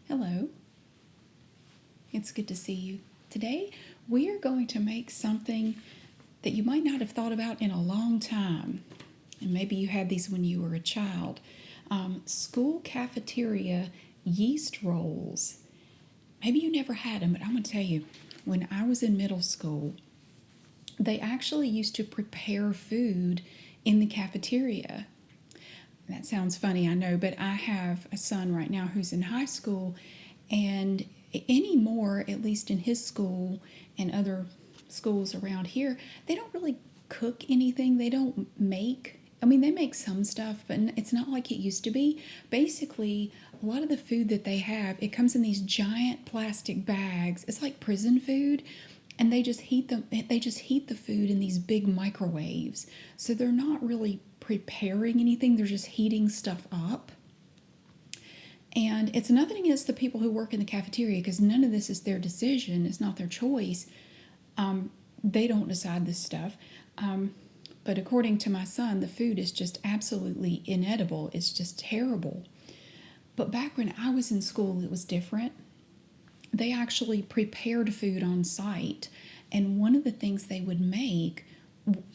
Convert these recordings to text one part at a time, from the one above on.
Hello, it's good to see you. Today we are going to make something that you might not have thought about in a long time. And maybe you had these when you were a child. School cafeteria yeast rolls. Maybe you never had them, but I'm going to tell you, when I was in middle school, they actually used to prepare food in the cafeteria. That sounds funny, I know, but I have a son right now who's in high school, and anymore, at least in his school and other schools around here, they don't really cook anything. They don't make, I mean, they make some stuff, but it's not like it used to be. Basically, a lot of the food that they have, it comes in these giant plastic bags. It's like prison food, and they just heat the food in these big microwaves. So they're not really preparing anything, they're just heating stuff up. And it's nothing against the people who work in the cafeteria, because none of this is their decision, it's not their choice. They don't decide this stuff. But according to my son, the food is just absolutely inedible. It's just terrible. But back when I was in school, it was different. They actually prepared food on site. And one of the things they would make,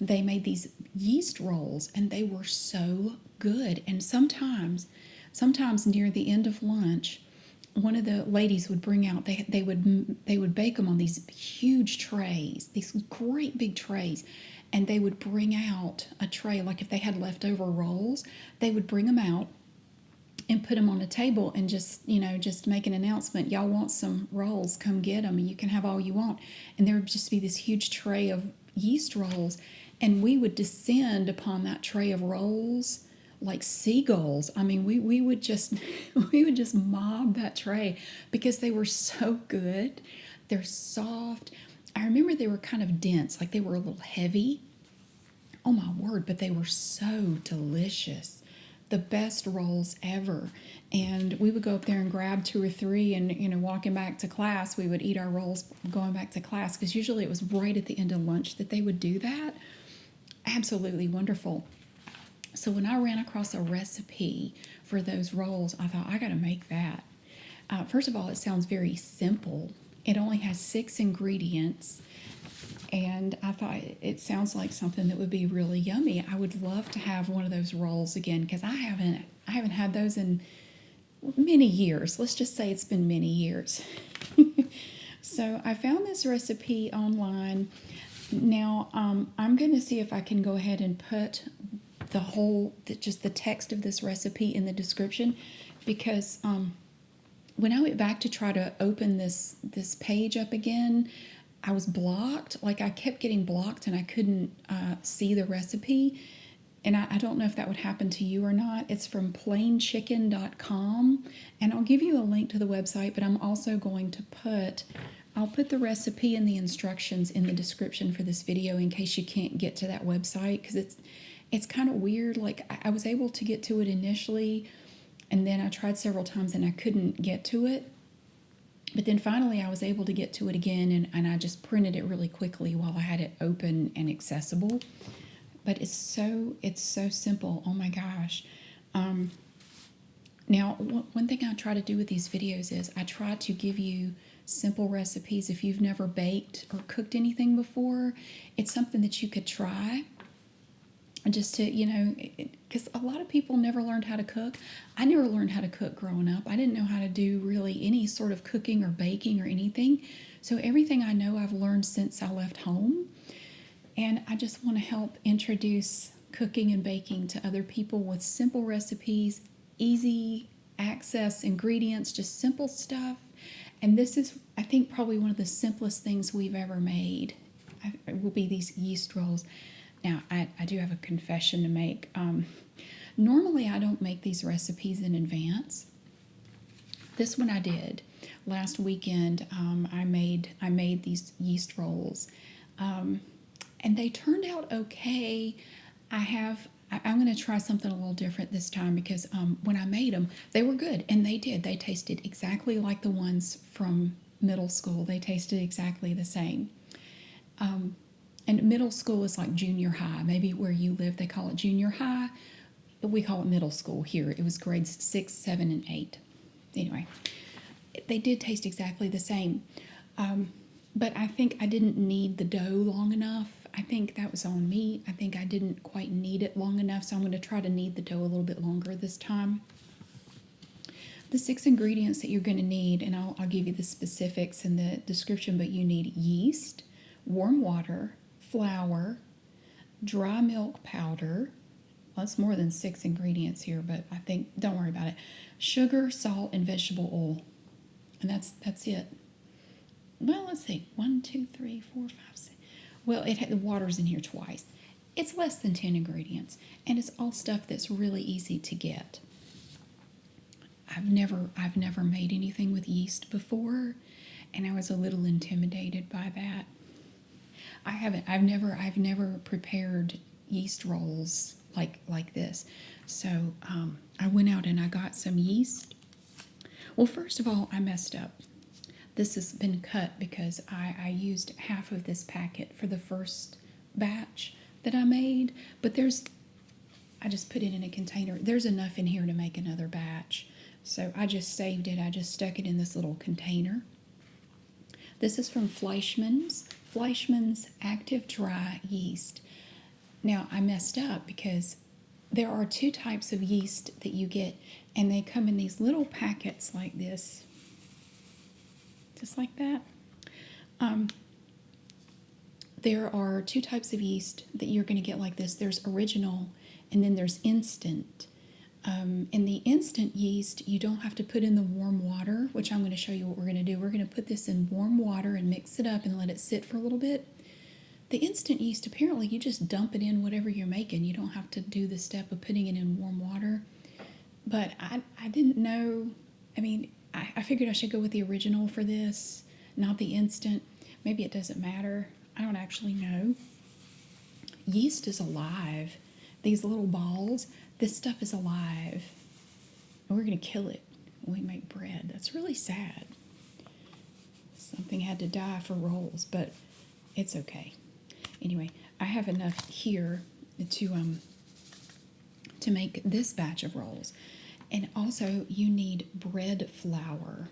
they made these yeast rolls, and they were so good. And sometimes near the end of lunch, one of the ladies would bring out, they would bake them on these huge trays, these great big trays, and they would bring out a tray. Like if they had leftover rolls, they would bring them out and put them on a table and just make an announcement, y'all want some rolls, come get them, and you can have all you want. And there would just be this huge tray of yeast rolls, and we would descend upon that tray of rolls like seagulls. I mean, we would just we would just mob that tray because they were so good. They're soft. I remember they were kind of dense, like they were a little heavy. Oh my word, but they were so delicious. The best rolls ever. And we would go up there and grab two or three, and walking back to class, we would eat our rolls going back to class, because usually it was right at the end of lunch that they would do that. Absolutely wonderful. So when I ran across a recipe for those rolls, I thought, I got to make that. First of all, it sounds very simple. It only has 6 ingredients, and I thought it sounds like something that would be really yummy. I would love to have one of those rolls again, because I haven't had those in many years. Let's just say it's been many years. So I found this recipe online. Now I'm going to see if I can go ahead and put just the text of this recipe in the description, because when I went back to try to open this page up again, I was blocked. Like I kept getting blocked, and I couldn't see the recipe. And I don't know if that would happen to you or not. It's from plainchicken.com, and I'll give you a link to the website, but I'm also going to I'll put the recipe and the instructions in the description for this video in case you can't get to that website, because it's kind of weird. Like I was able to get to it initially, and then I tried several times and I couldn't get to it. But then finally I was able to get to it again, and I just printed it really quickly while I had it open and accessible. But it's so simple. Oh my gosh. Now, one thing I try to do with these videos is I try to give you simple recipes. If you've never baked or cooked anything before, it's something that you could try. Just to, because a lot of people never learned how to cook. I never learned how to cook growing up. I didn't know how to do really any sort of cooking or baking or anything. So everything I know I've learned since I left home. And I just want to help introduce cooking and baking to other people with simple recipes, easy access ingredients, just simple stuff. And this is, I think, probably one of the simplest things we've ever made. It will be these yeast rolls. Now, I do have a confession to make. Normally, I don't make these recipes in advance. This one I did. Last weekend, I made these yeast rolls, and they turned out okay. I'm going to try something a little different this time, because when I made them, they were good, and they did. They tasted exactly like the ones from middle school. They tasted exactly the same. And middle school is like junior high. Maybe where you live they call it junior high. We call it middle school here. It was grades 6, 7, and 8. Anyway, They did taste exactly the same. But I think I didn't knead the dough long enough. I think that was on me. I think I didn't quite knead it long enough, so I'm going to try to knead the dough a little bit longer this time. The 6 ingredients that you're going to need, and I'll give you the specifics in the description, but you need yeast, warm water, flour, dry milk powder. Well, that's more than 6 ingredients here, but I think, don't worry about it. Sugar, salt, and vegetable oil. And that's it. Well, let's see. 1, 2, 3, 4, 5, 6. Well, the water's in here twice. It's less than 10 ingredients, and it's all stuff that's really easy to get. I've never made anything with yeast before, and I was a little intimidated by that. I've never prepared yeast rolls like this. So I went out and I got some yeast. Well, first of all, I messed up. This has been cut because I used half of this packet for the first batch that I made, but I just put it in a container. There's enough in here to make another batch. So I just saved it. I just stuck it in this little container. This is from Fleischmann's Active Dry Yeast. Now, I messed up because there are 2 types of yeast that you get, and they come in these little packets like this. Just like that. There are 2 types of yeast that you're going to get like this. There's original, and then there's instant. In the instant yeast, you don't have to put in the warm water, which I'm going to show you what we're going to do. We're going to put this in warm water and mix it up and let it sit for a little bit. The instant yeast, apparently, you just dump it in whatever you're making. You don't have to do the step of putting it in warm water. But I didn't know. I mean, I figured I should go with the original for this, not the instant. Maybe it doesn't matter. I don't actually know. Yeast is alive. These little balls, this stuff is alive. And we're going to kill it when we make bread. That's really sad. Something had to die for rolls, but it's okay. Anyway, I have enough here to make this batch of rolls. And also, you need bread flour.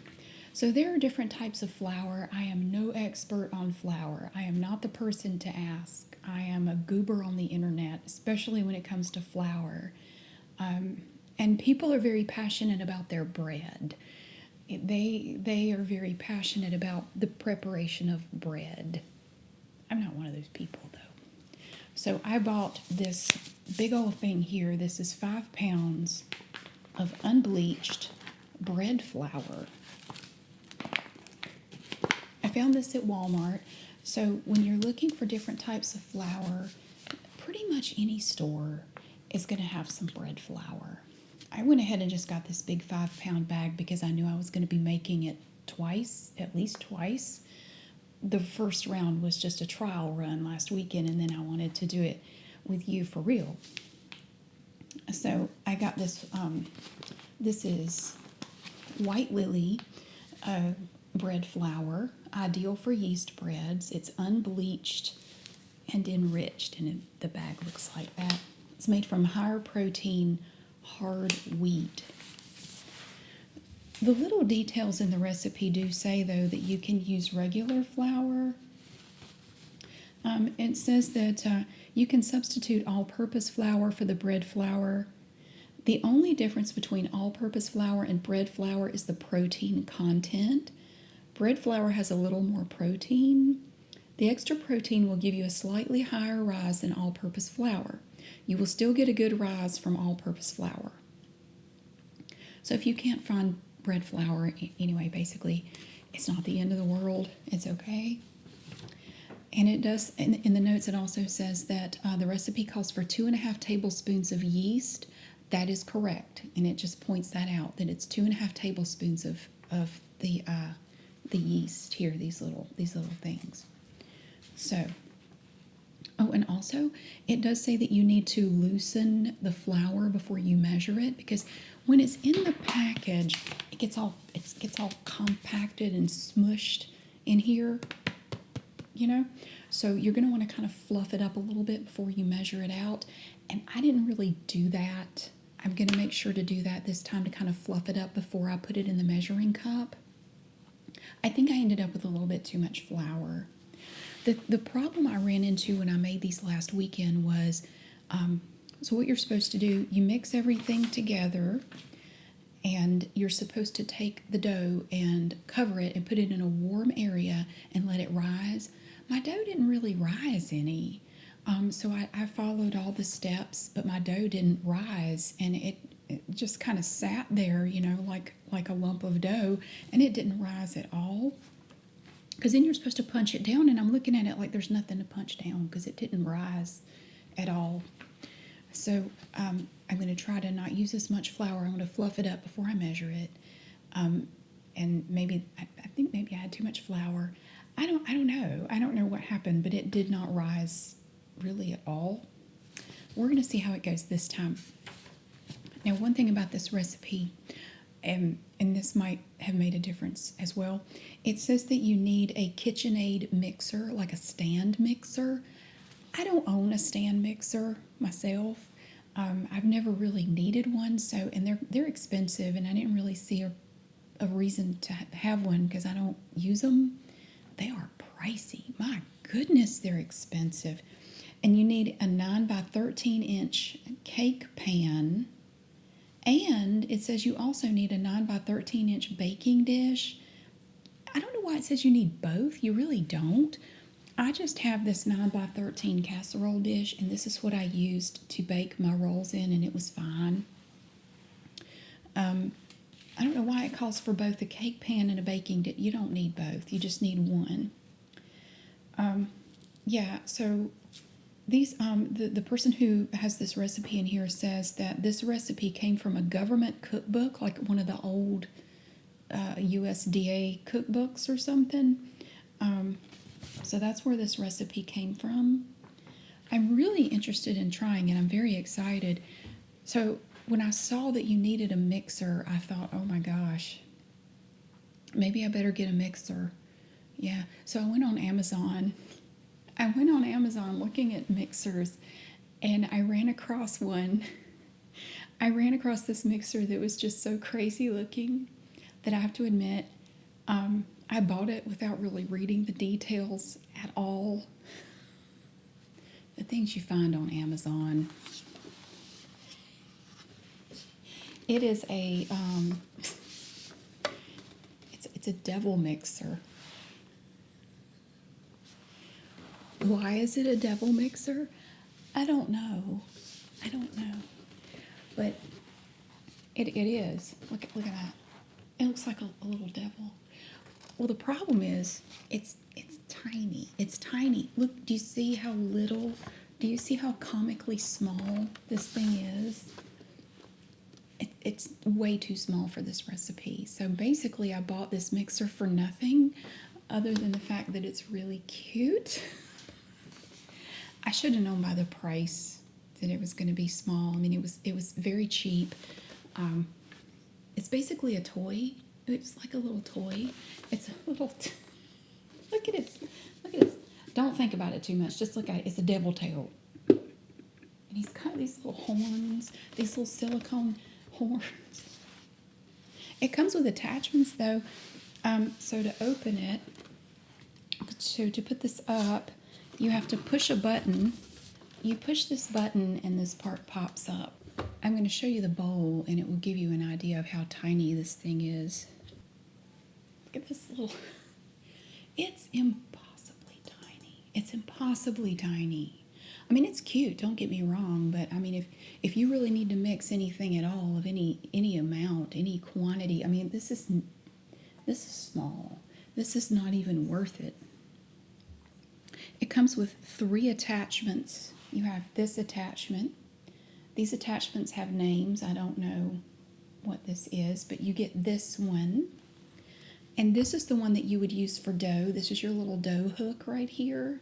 So there are different types of flour. I am no expert on flour. I am not the person to ask. I am a goober on the internet, especially when it comes to flour. And people are very passionate about their bread. They are very passionate about the preparation of bread. I'm not one of those people, though. So I bought this big old thing here. This is 5 pounds of unbleached bread flour. I found this at Walmart. So when you're looking for different types of flour, pretty much any store is going to have some bread flour. I went ahead and just got this big 5-pound bag because I knew I was going to be making it twice, at least twice. The first round was just a trial run last weekend, and then I wanted to do it with you for real. So I got this. This is White Lily bread flour, ideal for yeast breads. It's unbleached and enriched, and the bag looks like that. It's made from higher protein hard wheat. The little details in the recipe do say, though, that you can use regular flour. It says that you can substitute all-purpose flour for the bread flour. The only difference between all-purpose flour and bread flour is the protein content. Bread flour has a little more protein. The extra protein will give you a slightly higher rise than all-purpose flour. You will still get a good rise from all-purpose flour. So if you can't find bread flour, anyway, basically, it's not the end of the world. It's okay. And it does, in the notes, it also says that the recipe calls for 2.5 tablespoons of yeast. That is correct, and it just points that out, that it's 2.5 tablespoons of the yeast here, these little things. So, oh, and also it does say that you need to loosen the flour before you measure it, because when it's in the package, it gets all compacted and smushed in here, you know. So you're going to want to kind of fluff it up a little bit before you measure it out. And I didn't really do that. I'm going to make sure to do that this time, to kind of fluff it up before I put it in the measuring cup. I think I ended up with a little bit too much flour. The problem I ran into when I made these last weekend was, so what you're supposed to do, you mix everything together, and you're supposed to take the dough and cover it and put it in a warm area and let it rise. My dough didn't really rise any. So I followed all the steps, but my dough didn't rise, and it just kind of sat there, like a lump of dough, and it didn't rise at all. Because then you're supposed to punch it down, and I'm looking at it like there's nothing to punch down because it didn't rise at all. So I'm going to try to not use as much flour. I'm going to fluff it up before I measure it. And maybe I think maybe I had too much flour. I don't know. I don't know what happened, but it did not rise really at all. We're going to see how it goes this time. Now, one thing about this recipe, and this might have made a difference as well, it says that you need a KitchenAid mixer, like a stand mixer. I don't own a stand mixer myself. I've never really needed one, and they're expensive, and I didn't really see a reason to have one because I don't use them. They are pricey. My goodness, they're expensive. And you need a 9 by 13 inch cake pan, and it says you also need a 9 by 13 inch baking dish. I don't know why it says you need both. You really don't. I just have this 9 by 13 casserole dish, and this is what I used to bake my rolls in, and it was fine. I don't know why it calls for both a cake pan and a baking dish. You don't need both. You just need one. So these the person who has this recipe in here says that this recipe came from a government cookbook, like one of the old USDA cookbooks or something. So that's where this recipe came from. I'm really interested in trying it. I'm very excited. So when I saw that you needed a mixer, I thought, oh my gosh, maybe I better get a mixer. Yeah, so I went on Amazon. Looking at mixers, and I ran across one. I ran across this mixer that was just so crazy looking that I have to admit, I bought it without really reading the details at all. The things you find on Amazon. It is a it's a devil mixer. Why is it a devil mixer? I don't know. But it is. Look at that. It looks like a little devil. Well, the problem is it's tiny. It's tiny. Look, do you see how little? Do you see how comically small this thing is? It's way too small for this recipe. So basically I bought this mixer for nothing other than the fact that it's really cute. I should have known by the price that it was going to be small. I mean, it was very cheap. It's basically a toy. It's like a little toy. It's a little. Look at it. Look at it. Don't think about it too much. Just look at it. It's a devil tail. And he's got these little horns. These little silicone horns. It comes with attachments though. So to open it, to put this up, you have to push a button. You push this button and this part pops up. I'm going to show you the bowl and it will give you an idea of how tiny this thing is. Look at this little... It's impossibly tiny. It's impossibly tiny. I mean, it's cute, don't get me wrong, but I mean, if you really need to mix anything at all of any amount, any quantity, I mean, this is small. This is not even worth it. It comes with 3 attachments. You have this attachment. These attachments have names. I don't know what this is, but you get this one. And this is the one that you would use for dough. This is your little dough hook right here.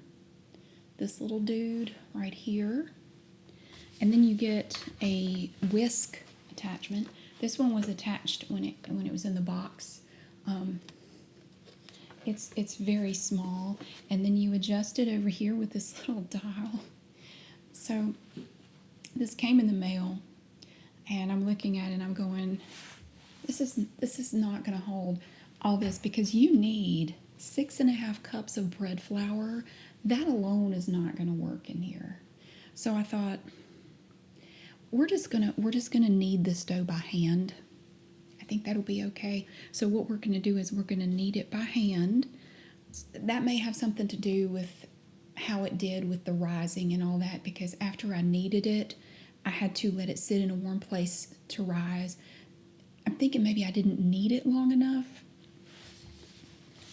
This little dude right here. And then you get a whisk attachment. This one was attached when it was in the box. It's very small, and then you adjust it over here with this little dial. So this came in the mail, and I'm looking at it and I'm going, this is not going to hold. all this because you need 6.5 cups of bread flour. That alone is not going to work in here. So I thought we're just gonna knead this dough by hand. I think that'll be okay. So what we're going to do is we're going to knead it by hand. That may have something to do with how it did with the rising and all that, because after I kneaded it, I had to let it sit in a warm place to rise. I'm thinking maybe I didn't knead it long enough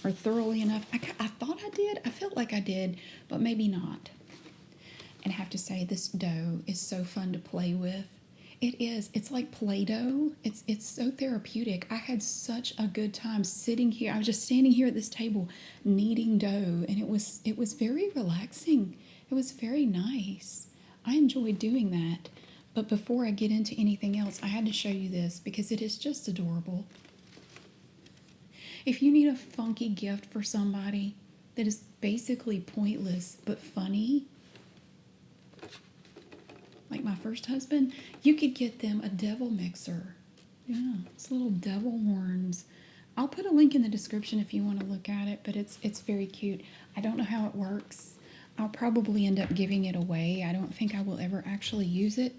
or thoroughly enough. I thought I did. I felt like I did, but maybe not. And I have to say, this dough is so fun to play with. It is. It's like Play-Doh. It's so therapeutic. I had such a good time sitting here. I was just standing here at this table kneading dough, and it was very relaxing. It was very nice. I enjoyed doing that. But before I get into anything else, I had to show you this because it is just adorable. If you need a funky gift for somebody that is basically pointless but funny, like my first husband, you could get them a devil mixer. Yeah, it's little devil horns. I'll put a link in the description if you want to look at it, but it's very cute. I don't know how it works. I'll probably end up giving it away. I don't think I will ever actually use it.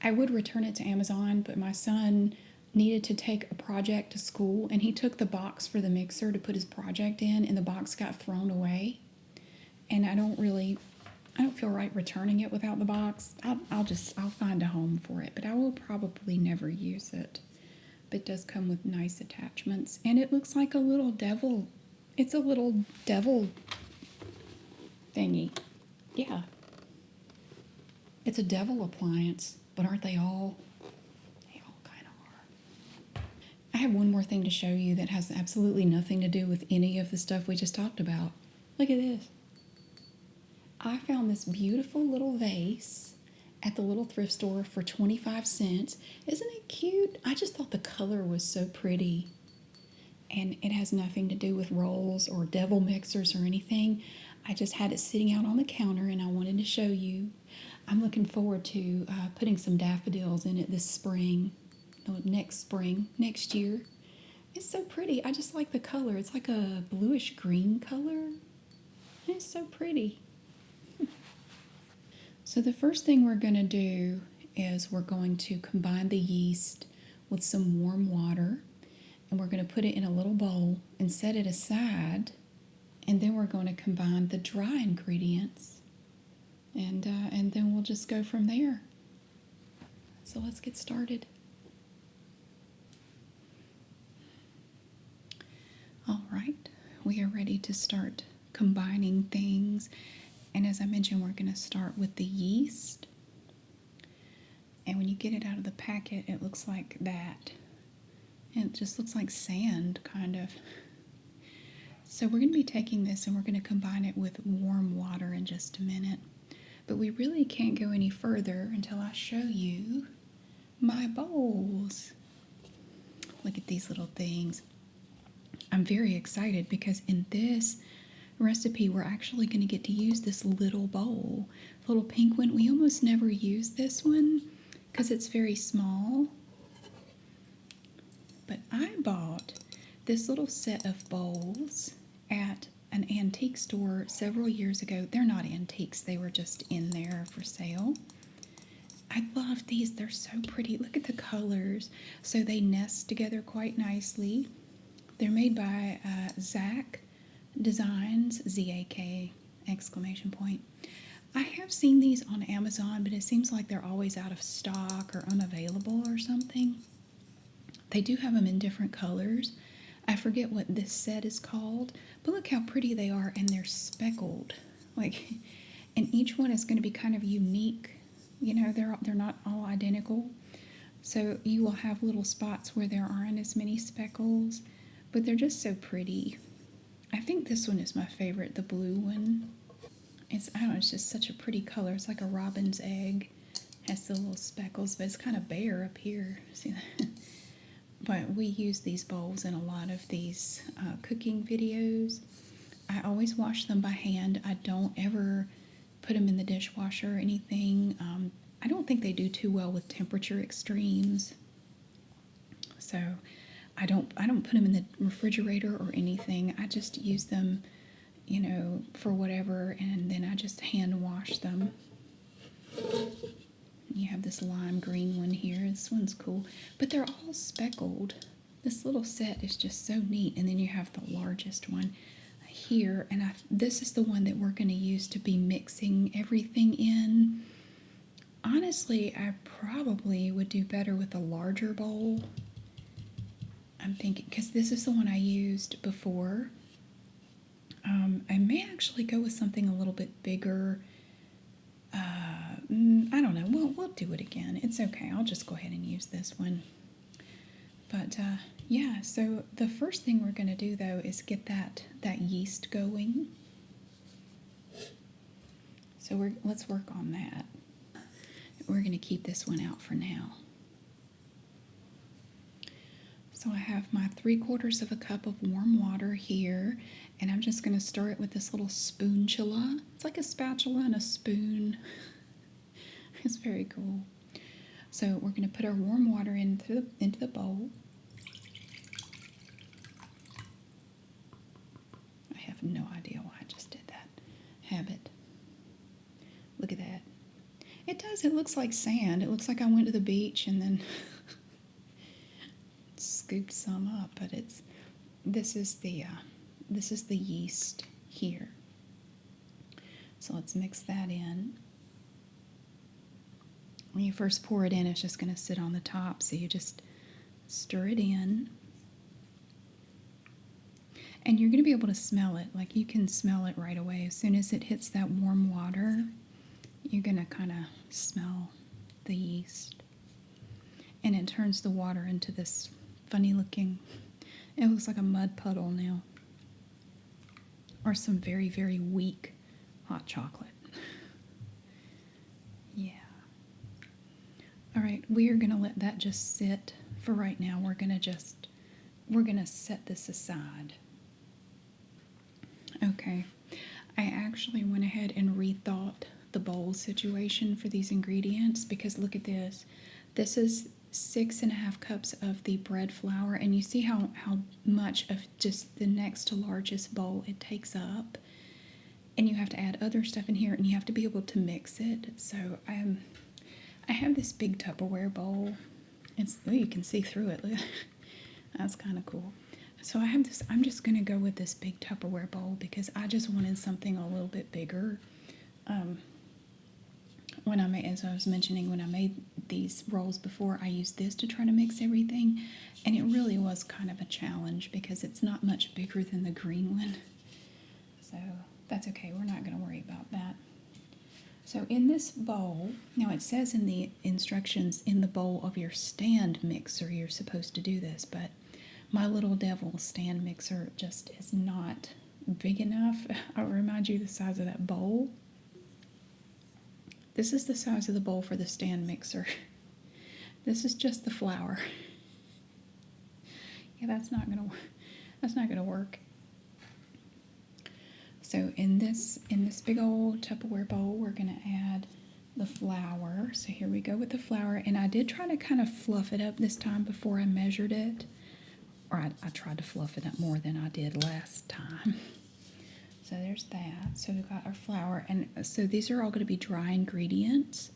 I would return it to Amazon, but my son needed to take a project to school, and he took the box for the mixer to put his project in, and the box got thrown away. And I don't feel right returning it without the box. I'll find a home for it, but I will probably never use it. But it does come with nice attachments, and it looks like a little devil. It's a little devil thingy. Yeah. It's a devil appliance, but aren't they all? They all kind of are. I have one more thing to show you that has absolutely nothing to do with any of the stuff we just talked about. Look at this. I found this beautiful little vase at the little thrift store for 25 cents. Isn't it cute? I just thought the color was so pretty. And it has nothing to do with rolls or devil mixers or anything. I just had it sitting out on the counter and I wanted to show you. I'm looking forward to putting some daffodils in it this spring. No, next year. It's so pretty. I just like the color. It's like a bluish green color. It's so pretty. So the first thing we're going to do is we're going to combine the yeast with some warm water, and we're going to put it in a little bowl and set it aside, and then we're going to combine the dry ingredients, and then we'll just go from there. So let's get started. All right, we are ready to start combining things. And as I mentioned, we're going to start with the yeast. And when you get it out of the packet, it looks like that. It just looks like sand, kind of. So we're going to be taking this and we're going to combine it with warm water in just a minute. But we really can't go any further until I show you my bowls. Look at these little things. I'm very excited because in this recipe we're actually going to get to use this little bowl, little pink one. We almost never use this one because it's very small, but I bought this little set of bowls at an antique store several years ago. They're not antiques, they were just in there for sale. I love these. They're so pretty. Look at the colors. So they nest together quite nicely. They're made by Zak Designs, Z-A-K exclamation point. I have seen these on Amazon, but it seems like they're always out of stock or unavailable or something. They do have them in different colors. I forget what this set is called, but look how pretty they are, and they're speckled. Like, and each one is going to be kind of unique. You know, they're not all identical. So you will have little spots where there aren't as many speckles, but they're just so pretty. I think this one is my favorite, the blue one. I don't know, it's just such a pretty color. It's like a robin's egg. Has the little speckles, but it's kind of bare up here. See that? But we use these bowls in a lot of these cooking videos. I always wash them by hand. I don't ever put them in the dishwasher or anything. I don't think they do too well with temperature extremes. So I don't put them in the refrigerator or anything. I just use them, for whatever, and then I just hand wash them. You have this lime green one here. This one's cool, but they're all speckled. This little set is just so neat. And then you have the largest one here, and this is the one that we're going to use to be mixing everything in. Honestly, I probably would do better with a larger bowl. I'm thinking, because this is the one I used before. I may actually go with something a little bit bigger. I don't know. We'll do it again. It's okay. I'll just go ahead and use this one. But yeah, so the first thing we're going to do, though, is get that yeast going. So let's work on that. We're going to keep this one out for now. So I have my 3/4 of a cup of warm water here, and I'm just going to stir it with this little spoonchula. It's like a spatula and a spoon. It's very cool. So we're going to put our warm water into the bowl. I have no idea why I just did that. Habit. Look at that. It does. It looks like sand. It looks like I went to the beach and then scooped some up. But this is the yeast here. So let's mix that in. When you first pour it in, it's just going to sit on the top. So you just stir it in. And you're going to be able to smell it. Like, you can smell it right away. As soon as it hits that warm water, you're going to kind of smell the yeast. And it turns the water into this funny looking, it looks like a mud puddle now. Or some very, very weak hot chocolate. Yeah. All right, we are going to let that just sit for right now. We're going to set this aside. Okay, I actually went ahead and rethought the bowl situation for these ingredients, because look at this. This is 6.5 cups of the bread flour, and you see how much of just the next to largest bowl it takes up. And you have to add other stuff in here, and you have to be able to mix it. So I have this big Tupperware bowl. You can see through it. That's kind of cool. So I have this. I'm just going to go with this big Tupperware bowl because I just wanted something a little bit bigger. As I was mentioning, when I made these rolls before, I used this to try to mix everything, and it really was kind of a challenge because it's not much bigger than the green one. So that's okay. We're not going to worry about that. So in this bowl, now it says in the instructions, in the bowl of your stand mixer, you're supposed to do this, but my little devil stand mixer just is not big enough. I'll remind you the size of that bowl. This is the size of the bowl for the stand mixer. This is just the flour. Yeah, that's not gonna work. So in this big old Tupperware bowl, we're gonna add the flour. So here we go with the flour, and I did try to kind of fluff it up this time before I measured it, or I tried to fluff it up more than I did last time. So there's that. So we've got our flour, and so these are all going to be dry ingredients.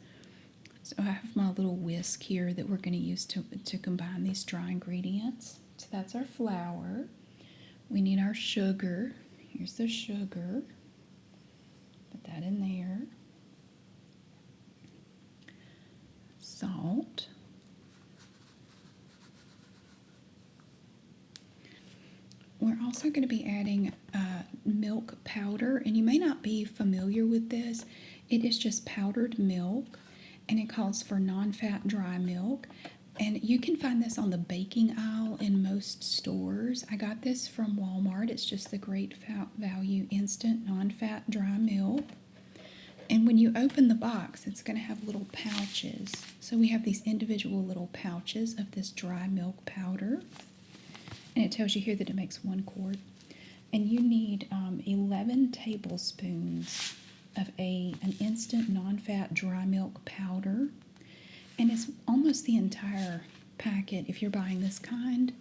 So I have my little whisk here that we're going to use to combine these dry ingredients. So that's our flour. We need our sugar. Here's the sugar. Put that in there. Salt. We're also going to be adding milk powder, and you may not be familiar with this. It is just powdered milk, and it calls for non-fat dry milk. And you can find this on the baking aisle in most stores. I got this from Walmart. It's just the Great Value Instant Non-Fat Dry Milk. And when you open the box, it's going to have little pouches. So we have these individual little pouches of this dry milk powder. And it tells you here that it makes 1 quart. And you need 11 tablespoons of an instant non-fat dry milk powder. And it's almost the entire packet if you're buying this kind.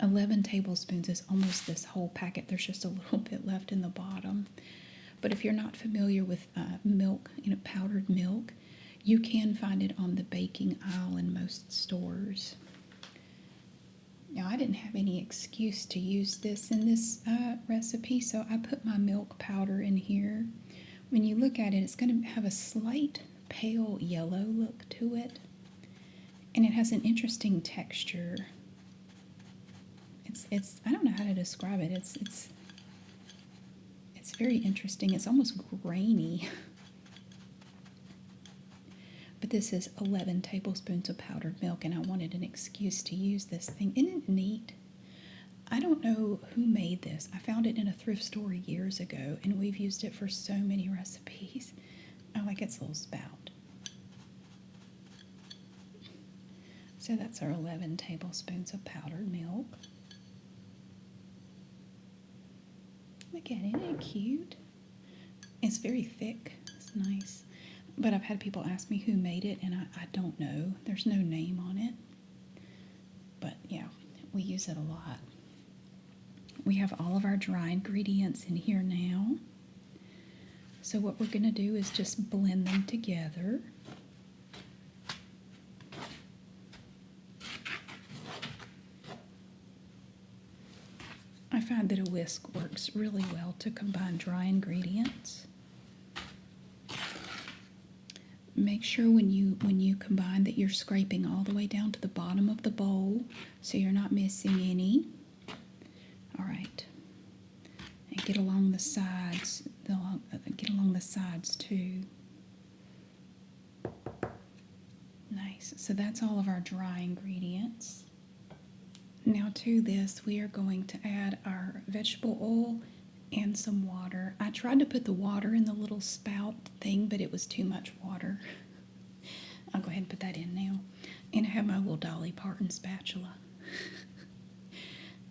11 tablespoons is almost this whole packet. There's just a little bit left in the bottom. But if you're not familiar with milk, powdered milk, you can find it on the baking aisle in most stores. Now, I didn't have any excuse to use this in this recipe, so I put my milk powder in here. When you look at it, it's going to have a slight pale yellow look to it, and it has an interesting texture. It's I don't know how to describe it. It's very interesting. It's almost grainy. But this is 11 tablespoons of powdered milk, and I wanted an excuse to use this thing. Isn't it neat? I don't know who made this. I found it in a thrift store years ago, and we've used it for so many recipes. I like its little spout. So that's our 11 tablespoons of powdered milk. Look at it, isn't it cute? It's very thick. It's nice. But I've had people ask me who made it, and I don't know. There's no name on it. But yeah, we use it a lot. We have all of our dry ingredients in here now. So what we're going to do is just blend them together. I find that a whisk works really well to combine dry ingredients. Make sure when you combine that you're scraping all the way down to the bottom of the bowl so you're not missing any. All right. And get along the sides. Get along the sides too. Nice. So that's all of our dry ingredients. Now to this, we are going to add our vegetable oil and some water. I tried to put the water in the little spout thing, but it was too much water. I'll go ahead and put that in now. And I have my little Dolly Parton spatula.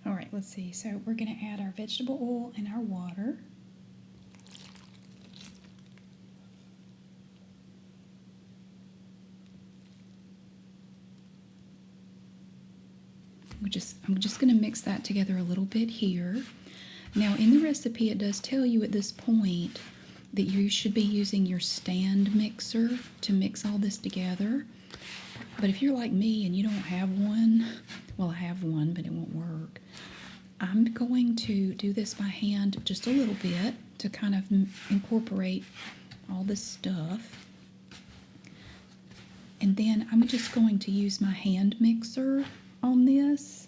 All right, let's see. So we're going to add our vegetable oil and our water. I'm just going to mix that together a little bit here. Now, in the recipe, it does tell you at this point that you should be using your stand mixer to mix all this together. But if you're like me and you don't have one, well, I have one, but it won't work. I'm going to do this by hand just a little bit to kind of incorporate all this stuff. And then I'm just going to use my hand mixer on this.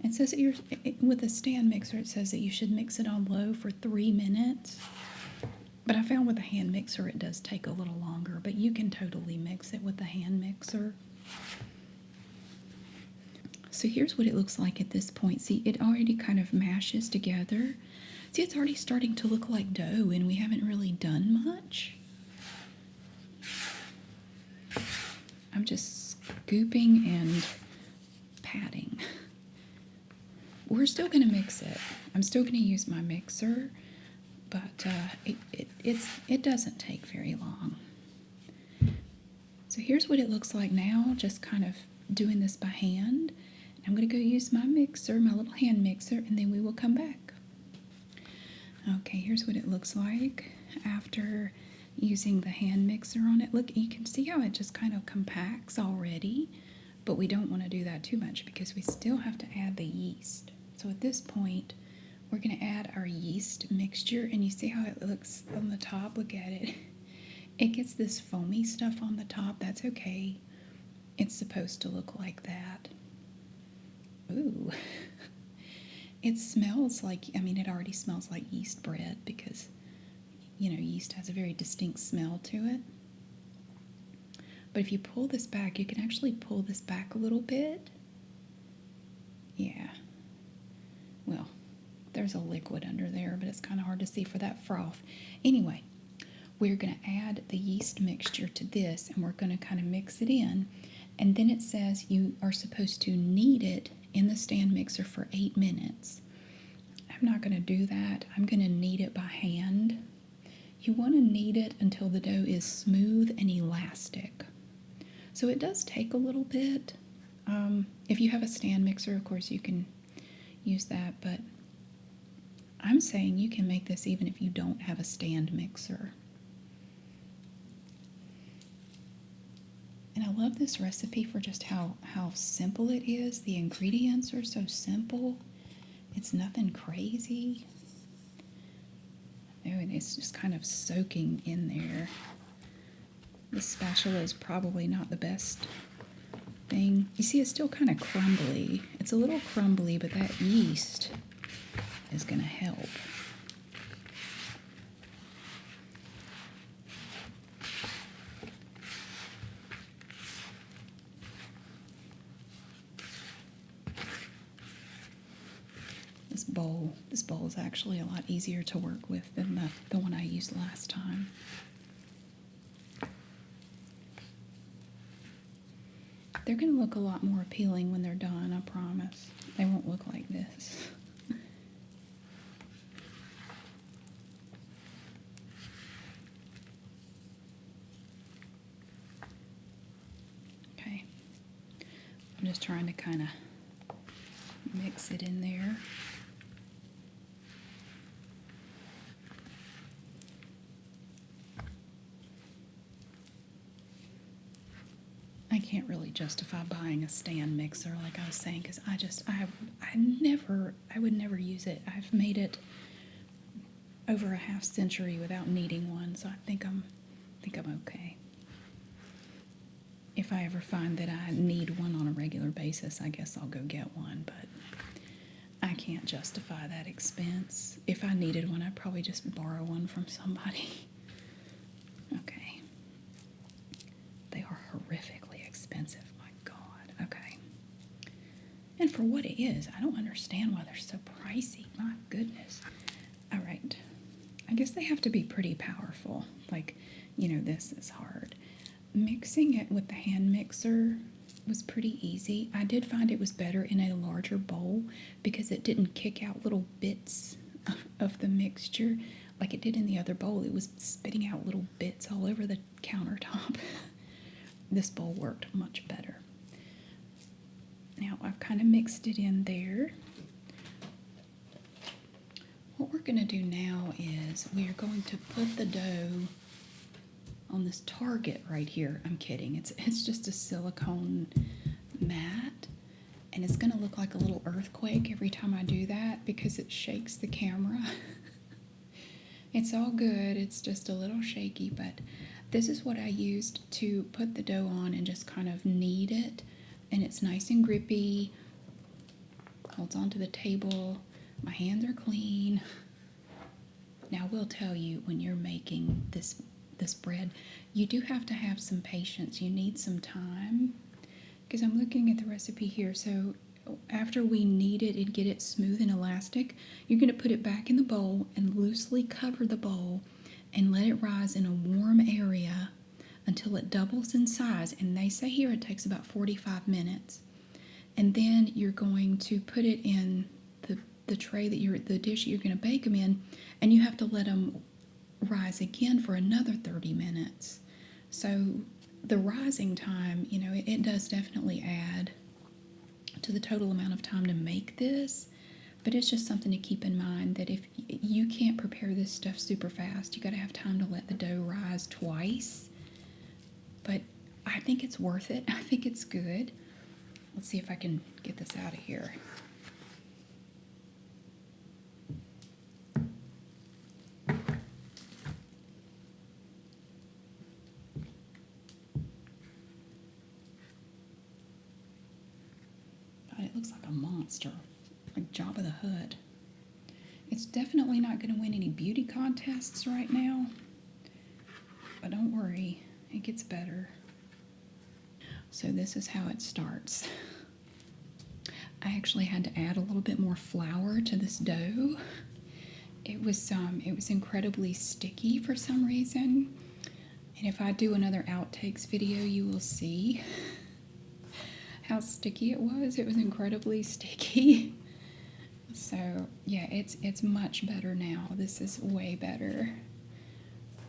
It says that with a stand mixer, it says that you should mix it on low for 3 minutes. But I found with a hand mixer, it does take a little longer. But you can totally mix it with the hand mixer. So here's what it looks like at this point. See, it already kind of mashes together. See, it's already starting to look like dough, and we haven't really done much. I'm just scooping and patting. We're still going to mix it. I'm still going to use my mixer, but it doesn't take very long. So here's what it looks like now, just kind of doing this by hand. I'm going to go use my mixer, my little hand mixer, and then we will come back. Okay, here's what it looks like after using the hand mixer on it. Look, you can see how it just kind of compacts already, but we don't want to do that too much because we still have to add the yeast. So at this point, we're going to add our yeast mixture, and you see how it looks on the top? Look at it. It gets this foamy stuff on the top. That's okay. It's supposed to look like that. Ooh. It smells like, it already smells like yeast bread because, yeast has a very distinct smell to it. But if you pull this back, you can actually pull this back a little bit. Yeah. Well, there's a liquid under there, but it's kind of hard to see for that froth. Anyway, we're going to add the yeast mixture to this, and we're going to kind of mix it in. And then it says you are supposed to knead it in the stand mixer for 8 minutes. I'm not going to do that. I'm going to knead it by hand. You want to knead it until the dough is smooth and elastic. So it does take a little bit, If you have a stand mixer, of course, you can use that, but I'm saying you can make this even if you don't have a stand mixer. And I love this recipe for just how simple it is. The ingredients are so simple. It's nothing crazy. Oh, and it's just kind of soaking in there. This spatula is probably not the best thing. You see, it's still kind of crumbly. It's a little crumbly, but that yeast is going to help. This bowl is actually a lot easier to work with than the one I used last time. They're going to look a lot more appealing when they're done, I promise. They won't look like this. Okay. I'm just trying to kind of mix it in there. I can't really justify buying a stand mixer like I was saying, because I would never use it. I've made it over a half century without needing one, so I think I'm okay. If I ever find that I need one on a regular basis, I guess I'll go get one, but I can't justify that expense. If I needed one, I'd probably just borrow one from somebody. Okay. They are horrifically expensive, my God. Okay. And for what it is, I don't understand why they're so pricey. My goodness. All right. I guess they have to be pretty powerful. Like, this is hard. Mixing it with the hand mixer was pretty easy. I did find it was better in a larger bowl because it didn't kick out little bits of the mixture like it did in the other bowl. It was spitting out little bits all over the countertop. This bowl worked much better. Now I've kind of mixed it in there. What we're going to do now is we are going to put the dough on this target right here. I'm kidding. It's just a silicone mat, and it's going to look like a little earthquake every time I do that because it shakes the camera. It's all good. It's just a little shaky, but this is what I used to put the dough on and just kind of knead it, and it's nice and grippy. Holds onto the table. My hands are clean. Now I will tell you, when you're making this bread, you do have to have some patience. You need some time, because I'm looking at the recipe here. So after we knead it and get it smooth and elastic, you're going to put it back in the bowl and loosely cover the bowl and let it rise in a warm area until it doubles in size. And they say here it takes about 45 minutes. And then you're going to put it in the tray the dish you're going to bake them in, and you have to let them rise again for another 30 minutes. So the rising time, it does definitely add to the total amount of time to make this, but it's just something to keep in mind that if you can't prepare this stuff super fast, you got to have time to let the dough rise twice. But I think it's worth it. I think it's good. Let's see if I can get this out of here. It looks like a monster, like Jabba the Hutt. It's definitely not going to win any beauty contests right now, but don't worry, it gets better. So this is how it starts. I actually had to add a little bit more flour to this dough. It was incredibly sticky for some reason, and if I do another outtakes video, you will see how sticky it was. It was incredibly sticky. So yeah, it's much better now. This is way better.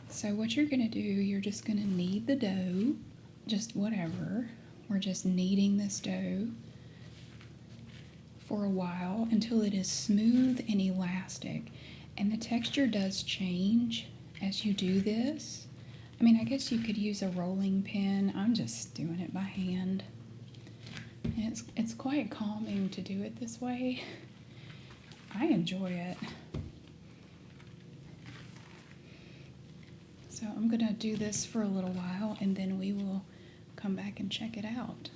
So what you're gonna do, you're just gonna knead the dough, just whatever we're just kneading this dough for a while until it is smooth and elastic. And the texture does change as you do this. I mean, I guess you could use a rolling pin. I'm just doing it by hand. And it's quite calming to do it this way. I enjoy it. So I'm gonna do this for a little while and then we will come back and check it out.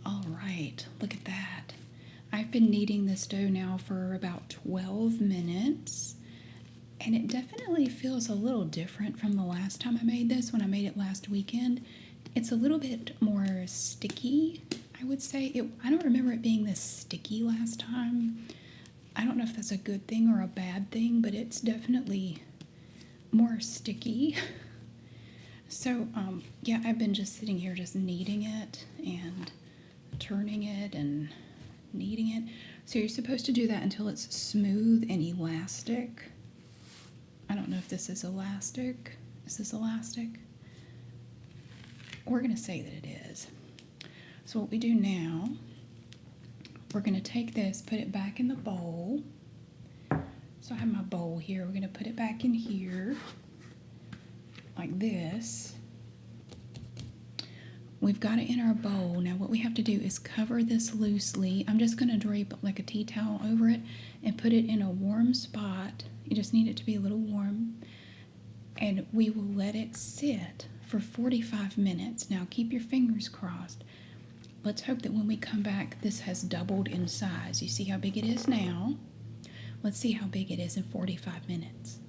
All right, look at that. I've been kneading this dough now for about 12 minutes, and it definitely feels a little different from the last time I made this, when I made it last weekend. It's a little bit more sticky, I would say. I don't remember it being this sticky last time. I don't know if that's a good thing or a bad thing, but it's definitely more sticky. So, yeah, I've been just sitting here just kneading it and turning it and kneading it. So you're supposed to do that until it's smooth and elastic. I don't know if this is elastic. Is this elastic? We're going to say that it is. So what we do now, we're going to take this, put it back in the bowl. So I have my bowl here. We're going to put it back in here like this. We've got it in our bowl. Now what we have to do is cover this loosely. I'm just going to drape like a tea towel over it and put it in a warm spot. You just need it to be a little warm. And we will let it sit for 45 minutes. Now keep your fingers crossed. Let's hope that when we come back, this has doubled in size. You see how big it is now? Let's see how big it is in 45 minutes.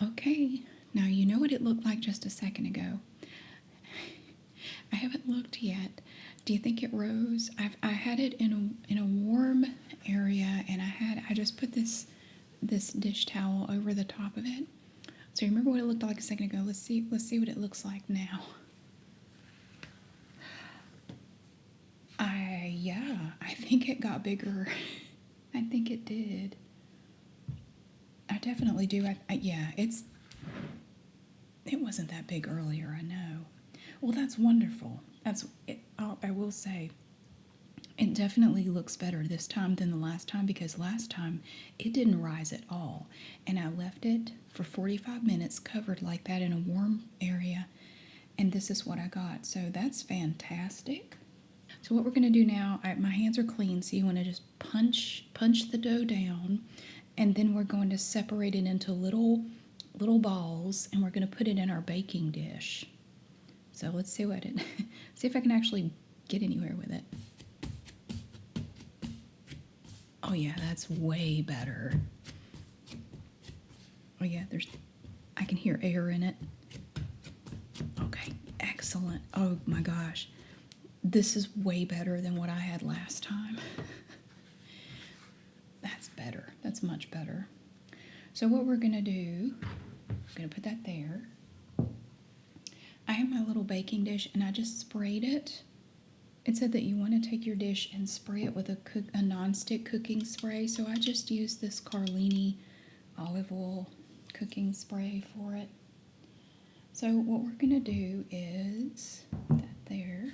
Okay. Now you know what it looked like just a second ago. I haven't looked yet. Do you think it rose? I had it in a warm area, and I just put this dish towel over the top of it. So you remember what it looked like a second ago? Let's see what it looks like now. Yeah, I think it got bigger. I think it did. I definitely do. Yeah, it wasn't that big earlier, I know. Well, that's wonderful. I will say, it definitely looks better this time than the last time, because last time it didn't rise at all. And I left it for 45 minutes covered like that in a warm area, and this is what I got. So that's fantastic. So what we're going to do now, my hands are clean, so you want to just punch the dough down, and then we're going to separate it into little balls, and we're going to put it in our baking dish. So let's see see if I can actually get anywhere with it. Oh yeah, that's way better. Oh yeah, I can hear air in it. Okay, excellent. Oh my gosh. This is way better than what I had last time. That's better. That's much better. So what we're going to do, I'm going to put that there. I have my little baking dish, and I just sprayed it. It said that you want to take your dish and spray it with a non-stick cooking spray. So I just used this Carlini olive oil cooking spray for it. So what we're going to do is put that there.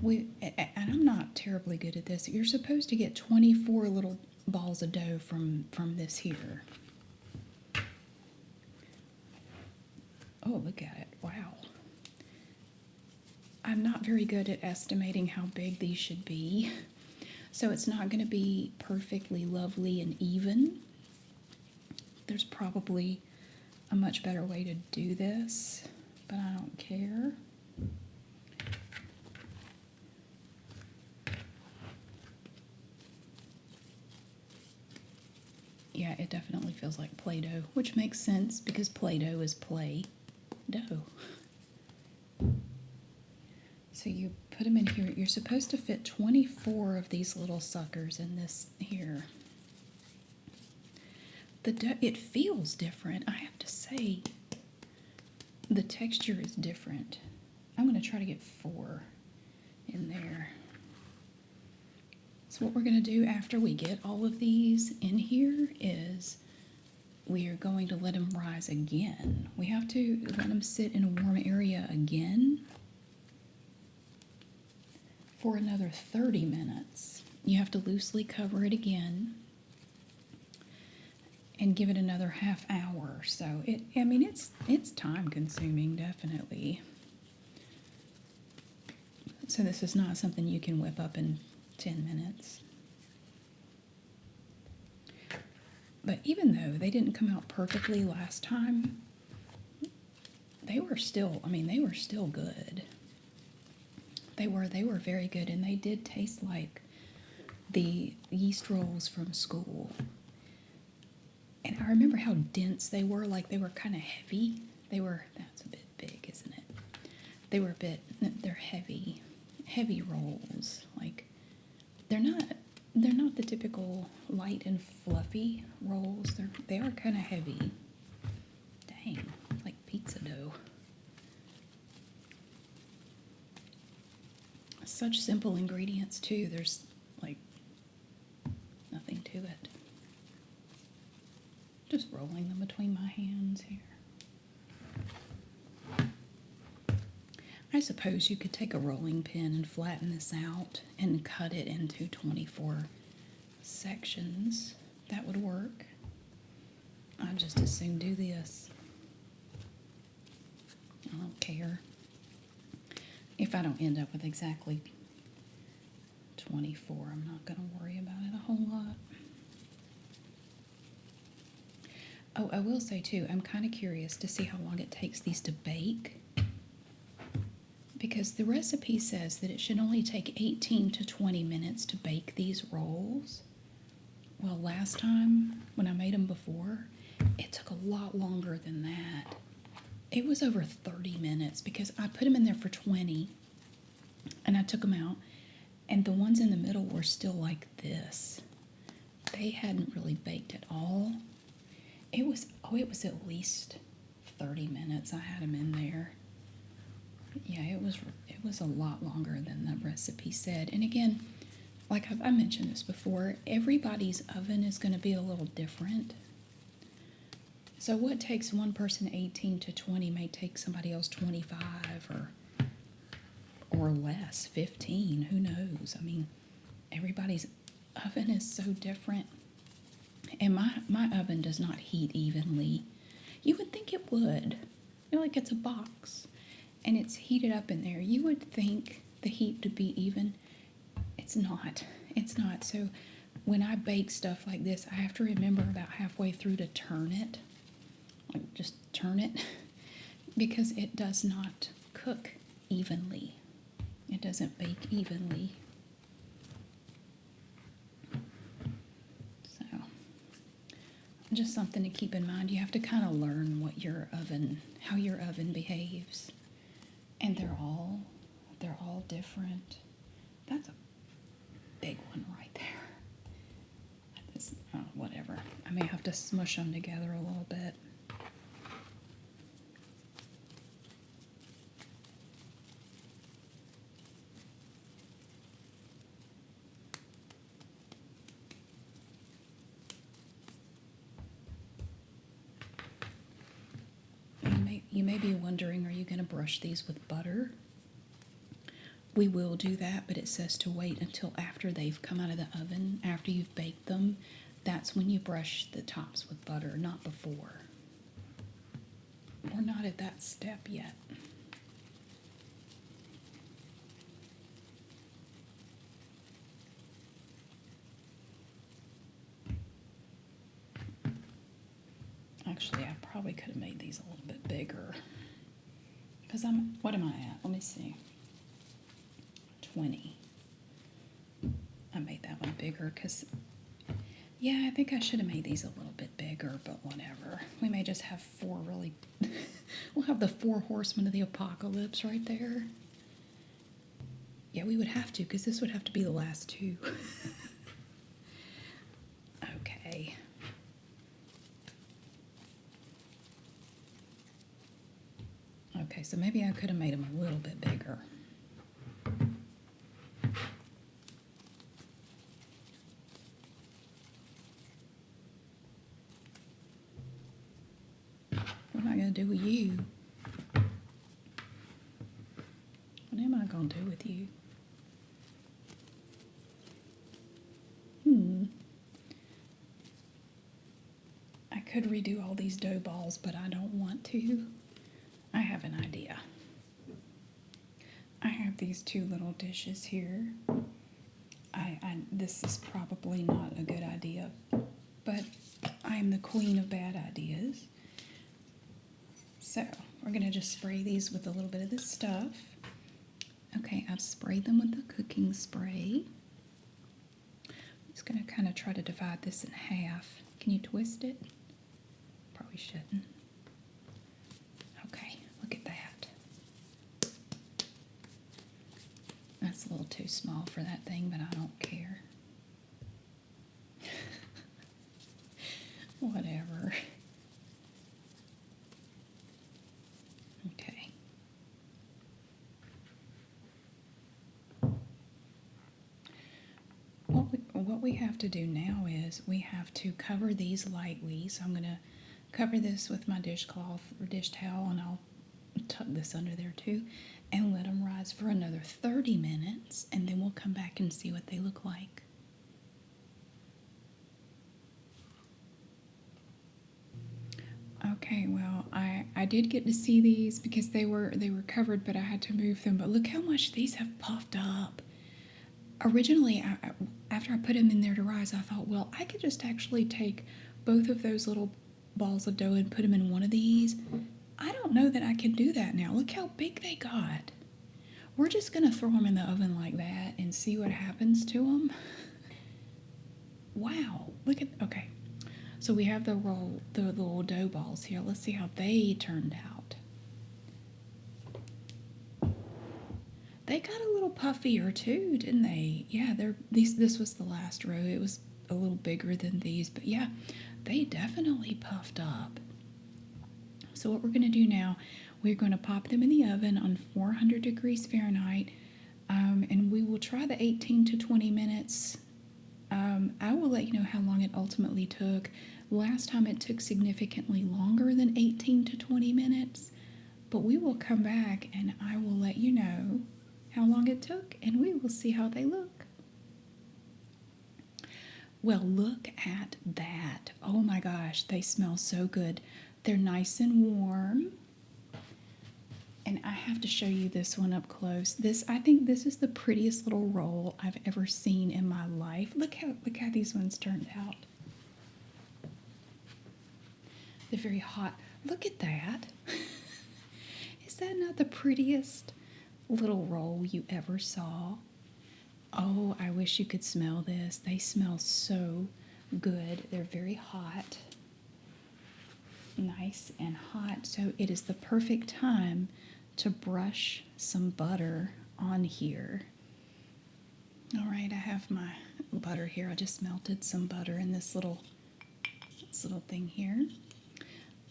And I'm not terribly good at this. You're supposed to get 24 little balls of dough from this here. Oh, look at it. Wow. I'm not very good at estimating how big these should be. So it's not going to be perfectly lovely and even. There's probably a much better way to do this, but I don't care. Yeah, it definitely feels like Play-Doh, which makes sense because Play-Doh is play-doh. So you put them in here. You're supposed to fit 24 of these little suckers in this here. The dough, it feels different. I have to say, the texture is different. I'm going to try to get 4 in there. So what we're going to do after we get all of these in here is we are going to let them rise again. We have to let them sit in a warm area again for another 30 minutes. You have to loosely cover it again and give it another half hour. So it's time consuming, definitely. So this is not something you can whip up in 10 minutes. But even though they didn't come out perfectly last time, they were still good. They were very good, and they did taste like the yeast rolls from school. And I remember how dense they were, like they were kind of heavy. That's a bit big, isn't it? They're heavy rolls. Like they're not the typical light and fluffy rolls. They are kind of heavy. Dang, like pizza dough. Such simple ingredients too. There's like nothing to it. Just rolling them between my hands here. I suppose you could take a rolling pin and flatten this out and cut it into 24 sections. That would work. I'd just as soon do this. I don't care if I don't end up with exactly 24. I'm not going to worry about it a whole lot. Oh, I will say too, I'm kind of curious to see how long it takes these to bake, because the recipe says that it should only take 18 to 20 minutes to bake these rolls. Well, last time when I made them before, it took a lot longer than that. It was over 30 minutes because I put them in there for 20 and I took them out, and the ones in the middle were still like this. They hadn't really baked at all. It was at least 30 minutes I had them in there. Yeah, it was a lot longer than the recipe said. And again, like I mentioned this before, everybody's oven is going to be a little different. So what takes one person 18 to 20 may take somebody else 25 or less, 15, who knows? I mean, everybody's oven is so different. And my oven does not heat evenly. You would think it would. Like it's a box and it's heated up in there. You would think the heat to be even. It's not. It's not. So when I bake stuff like this, I have to remember about halfway through to turn it. Like just turn it because it does not cook evenly. It doesn't bake evenly. So just something to keep in mind. You have to kind of learn how your oven behaves. And they're all different. That's a big one right there. Whatever. I may have to smush them together a little bit. You may be wondering, are you going to brush these with butter? We will do that, but it says to wait until after they've come out of the oven, after you've baked them. That's when you brush the tops with butter, not before. We're not at that step yet. Actually, I probably could have made these a little bit bigger. Because what am I at? Let me see. 20. I made that one bigger because, yeah, I think I should have made these a little bit bigger, but whatever. We may just have we'll have the 4 horsemen of the apocalypse right there. Yeah, we would have to, because this would have to be the last 2. Okay. Okay, so maybe I could have made them a little bit bigger. to do with you? What am I going to do with you? I could redo all these dough balls, but I don't want to. I have an idea. I have these two little dishes here. This is probably not a good idea, but I am the queen of bad ideas. So we're going to just spray these with a little bit of this stuff. Okay, I've sprayed them with the cooking spray. I'm just going to kind of try to divide this in half. Can you twist it? Probably shouldn't. Okay, look at that. That's a little too small for that thing, but I don't care. Whatever. Okay. What we have to do now is we have to cover these lightly. So I'm going to cover this with my dishcloth or dish towel, and I'll tuck this under there too, and let them rise for another 30 minutes, and then we'll come back and see what they look like. Okay, well, I did get to see these because they were covered, but I had to move them. But look how much these have puffed up. Originally, after I put them in there to rise, I thought, well, I could just actually take both of those little balls of dough and put them in one of these. I don't know that I can do that now. Look how big they got. We're just going to throw them in the oven like that and see what happens to them. Wow, look at, okay. So we have the little dough balls here. Let's see how they turned out. They got a little puffier too, didn't they? Yeah, this was the last row. It was a little bigger than these, but yeah, they definitely puffed up. So what we're going to do now, we're going to pop them in the oven on 400 degrees Fahrenheit, and we will try the 18 to 20 minutes. I will let you know how long it ultimately took. Last time it took significantly longer than 18 to 20 minutes, but we will come back and I will let you know how long it took, and we will see how they look. Well, look at that. Oh my gosh, they smell so good. They're nice and warm. And I have to show you this one up close. I think this is the prettiest little roll I've ever seen in my life. Look how these ones turned out. They're very hot. Look at that. Is that not the prettiest little roll you ever saw? Oh, I wish you could smell this. They smell so good. They're very hot. Nice and hot. So it is the perfect time to brush some butter on here. All right, I have my butter here. I just melted some butter in this little thing here.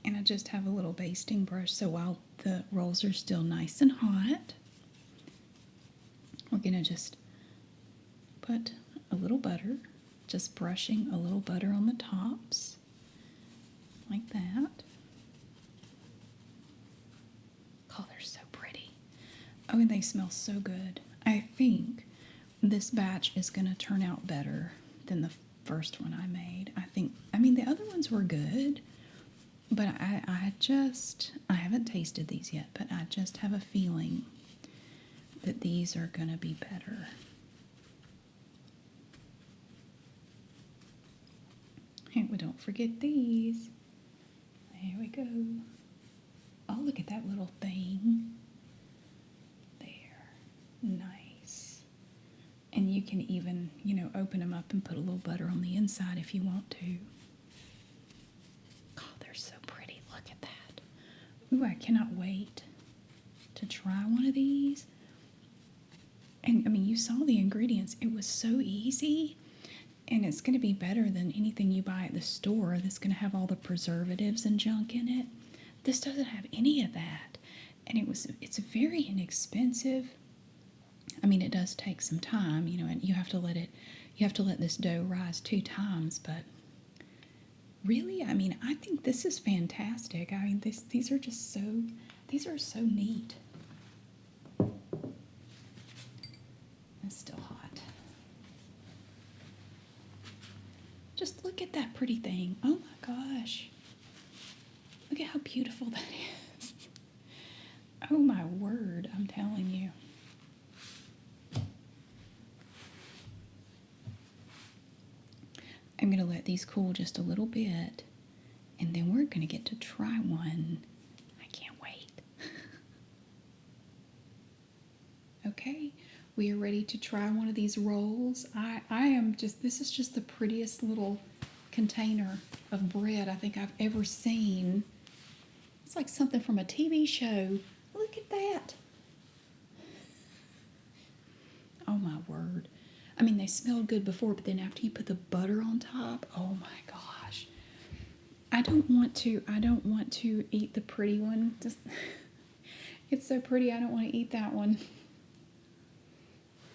And I just have a little basting brush, so while the rolls are still nice and hot, we're going to just put a little butter, just brushing a little butter on the tops, like that. Oh, they're so pretty. Oh, and they smell so good. I think this batch is going to turn out better than the first one I made. I mean, the other ones were good, but I haven't tasted these yet, but I just have a feeling that these are going to be better. And we don't forget these. There we go. Oh, look at that little thing. There. Nice. And you can even, open them up and put a little butter on the inside if you want to. Oh, they're so pretty. Look at that. Ooh, I cannot wait to try one of these. And, I mean, you saw the ingredients. It was so easy. And it's going to be better than anything you buy at the store that's going to have all the preservatives and junk in it. This doesn't have any of that. And it's very inexpensive. I mean, it does take some time, and you have to let this dough rise 2 times, but Really, I mean, I think this is fantastic. I mean, these are just these are so neat. It's still hot. Just look at that pretty thing. Oh my gosh. Look at how beautiful that is. Oh my word, I'm telling you. I'm going to let these cool just a little bit, and then we're going to get to try one. I can't wait. Okay, we are ready to try one of these rolls. I am just, this is just the prettiest little container of bread I think I've ever seen. It's like something from a TV show. Look at that. Oh my word. I mean, they smelled good before, but then after you put the butter on top, oh my gosh. I don't want to eat the pretty one. Just, it's so pretty, I don't want to eat that one.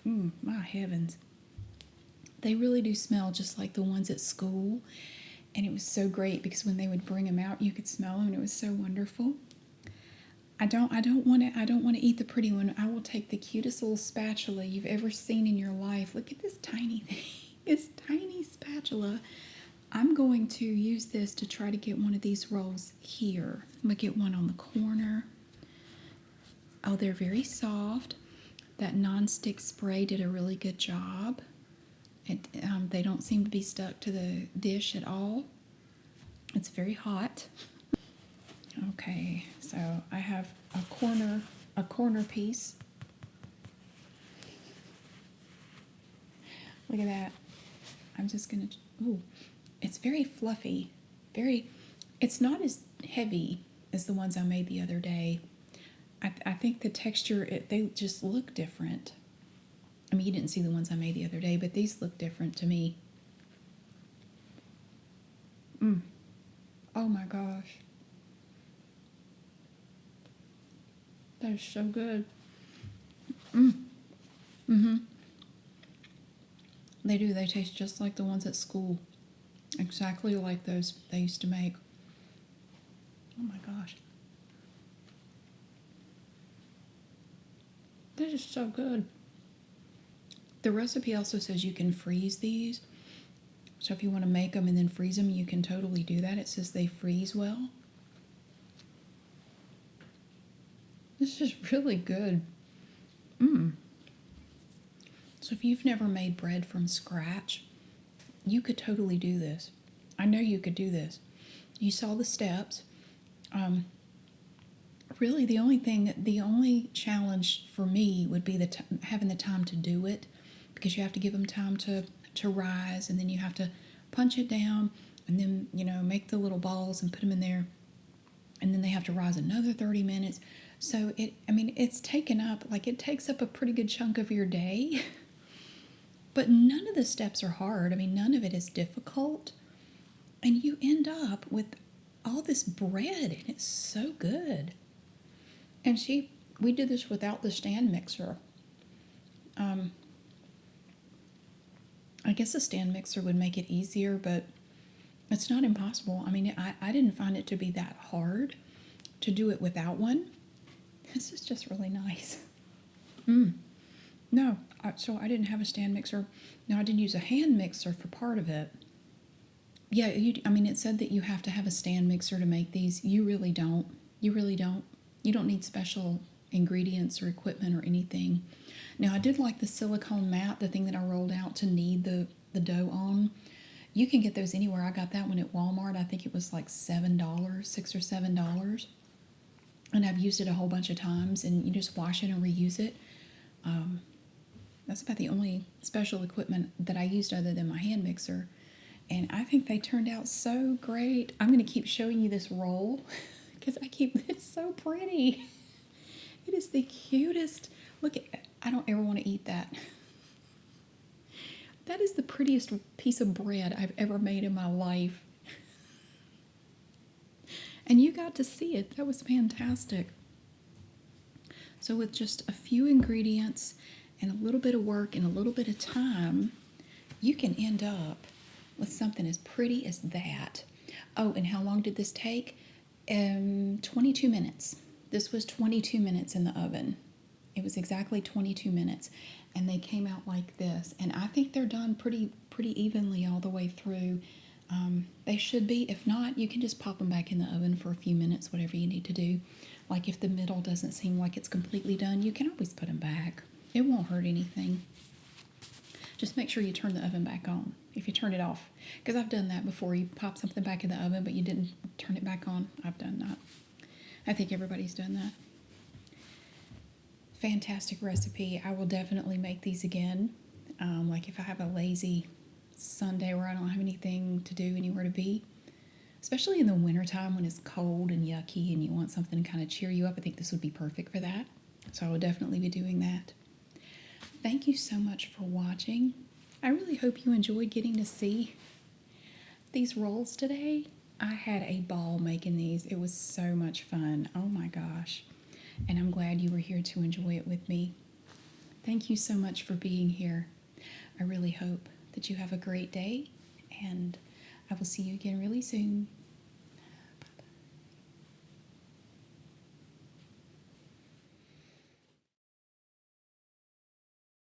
My heavens. They really do smell just like the ones at school. And it was so great because when they would bring them out, you could smell them, and it was so wonderful. I don't want to eat the pretty one. I will take the cutest little spatula you've ever seen in your life. Look at this tiny thing. This tiny spatula. I'm going to use this to try to get one of these rolls here. I'm going to get one on the corner. Oh, they're very soft. That nonstick spray did a really good job. They don't seem to be stuck to the dish at all. It's very hot. Okay, so I have a corner piece. Look at that. I'm just gonna, ooh, it's very fluffy. It's not as heavy as the ones I made the other day. I think the texture, they just look different. I mean, you didn't see the ones I made the other day, but these look different to me. Oh my gosh. That is so good. They do. They taste just like the ones at school. Exactly like those they used to make. Oh my gosh. That is so good. The recipe also says you can freeze these. So if you want to make them and then freeze them, you can totally do that. It says they freeze well. This is really good. So if you've never made bread from scratch, you could totally do this. I know you could do this. You saw the steps. Really, the only challenge for me would be having the time to do it, because you have to give them time to rise, and then you have to punch it down, and then make the little balls and put them in there, and then they have to rise another 30 minutes. So it's taken up, like, it takes up a pretty good chunk of your day. But none of the steps are hard. I mean, none of it is difficult. And you end up with all this bread, and it's so good. And we did this without the stand mixer. I guess a stand mixer would make it easier, but it's not impossible. I mean, I didn't find it to be that hard to do it without one. This is just really nice. No, so I didn't have a stand mixer. Now, I did use a hand mixer for part of it. Yeah, it said that you have to have a stand mixer to make these. You really don't. You really don't. You don't need special ingredients or equipment or anything. Now, I did like the silicone mat, the thing that I rolled out to knead the dough on. You can get those anywhere. I got that one at Walmart. I think it was like $7, $6 or $7. And I've used it a whole bunch of times, and you just wash it and reuse it. That's about the only special equipment that I used other than my hand mixer. And I think they turned out so great. I'm going to keep showing you this roll because it's so pretty. It is the cutest. Look at, I don't ever want to eat that. That is the prettiest piece of bread I've ever made in my life. And you got to see it. That was fantastic. So with just a few ingredients and a little bit of work and a little bit of time, you can end up with something as pretty as that. Oh, and how long did this take? 22 minutes. This was 22 minutes in the oven. It was exactly 22 minutes, and they came out like this. And I think they're done pretty evenly all the way through. They should be. If not, you can just pop them back in the oven for a few minutes, whatever you need to do. Like if the middle doesn't seem like it's completely done, you can always put them back. It won't hurt anything. Just make sure you turn the oven back on if you turn it off. Because I've done that before. You pop something back in the oven, but you didn't turn it back on. I've done that. I think everybody's done that. Fantastic recipe. I will definitely make these again. Like if I have a lazy Sunday where I don't have anything to do, anywhere to be. Especially in the wintertime when it's cold and yucky and you want something to kind of cheer you up. I think this would be perfect for that. So I will definitely be doing that. Thank you so much for watching. I really hope you enjoyed getting to see these rolls today. I had a ball making these. It was so much fun. Oh my gosh. And I'm glad you were here to enjoy it with me. Thank you so much for being here. I really hope that you have a great day, and I will see you again really soon.